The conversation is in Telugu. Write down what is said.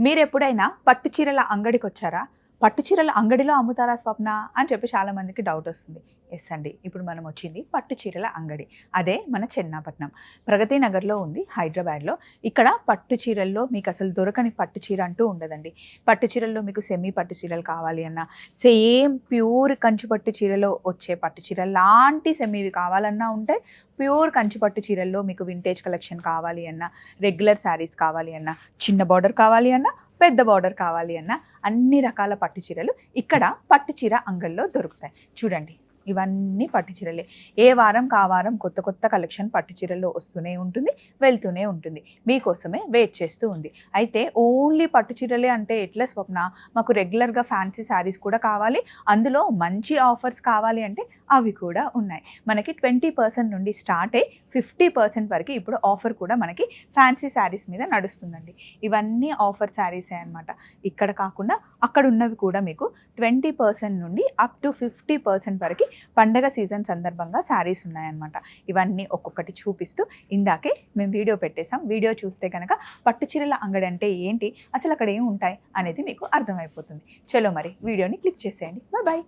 మీరెప్పుడైనా పట్టు చీరల అంగడికొచ్చారా? పట్టు చీరల అంగడిలో అమ్ముతారా స్వప్న? అని చెప్పి చాలా మందికి డౌట్ వస్తుంది. యెస్ అండి. ఇప్పుడు మనం వచ్చింది పట్టు చీరల అంగడి. అదే మన చెన్నాపట్నం. ప్రగతి నగర్‌లో ఉంది హైదరాబాద్‌లో. ఇక్కడ పట్టు చీరల్లో మీకసలు దొరకని పట్టు చీర అంటూ ఉండదండి. పట్టు చీరల్లో మీకు సెమీ పట్టు చీరలు కావాలి అన్నా, సేమ్ ప్యూర్ కంచి పట్టు చీరలో వచ్చే పట్టు చీర లాంటి సెమీవి కావాలన్నా ఉంటాయి. ప్యూర్ కంచి పట్టు చీరల్లో మీకు వింటేజ్ కలెక్షన్ కావాలి అన్నా, రెగ్యులర్ శారీస్ కావాలి అన్నా, చిన్న బార్డర్ కావాలి అన్నా, పెద్ద బార్డర్ కావాలి అన్న అన్ని రకాల పట్టు చీరలు ఇక్కడ పట్టు చీర అంగడిలో దొరుకుతాయి. చూడండి, ఇవన్నీ పట్టు చీరలే. ఏ వారం వారం కొత్త కొత్త కలెక్షన్ పట్టు చీరల్లో వస్తూనే ఉంటుంది, వెళ్తూనే ఉంటుంది. మీకోసమే వెయిట్ చేస్తూ ఉంది. అయితే ఓన్లీ పట్టు చీరలే అంటే ఎట్లా స్వప్న? మాకు రెగ్యులర్గా ఫ్యాన్సీ శారీస్ కూడా కావాలి, అందులో మంచి ఆఫర్స్ కావాలి అంటే అవి కూడా ఉన్నాయి. మనకి 20% నుండి స్టార్ట్ అయ్యి 50% వరకు ఇప్పుడు ఆఫర్ కూడా మనకి ఫ్యాన్సీ శారీస్ మీద నడుస్తుందండి. ఇవన్నీ ఆఫర్ శారీసే అనమాట. ఇక్కడ కాకుండా అక్కడ ఉన్నవి కూడా మీకు 20% నుండి అప్ టు 50% వరకు పండగ సీజన్ సందర్భంగా శారీస్ ఉన్నాయన్నమాట. ఇవన్నీ ఒక్కొక్కటి చూపిస్తూ ఇందాకే మేము వీడియో పెట్టేసాం. వీడియో చూస్తే కనుక పట్టు చీరల అంగడి అంటే ఏంటి, అసలు అక్కడ ఏమి ఉంటాయి అనేది మీకు అర్థమైపోతుంది. చలో మరి వీడియోని క్లిక్ చేసేయండి. Bye bye.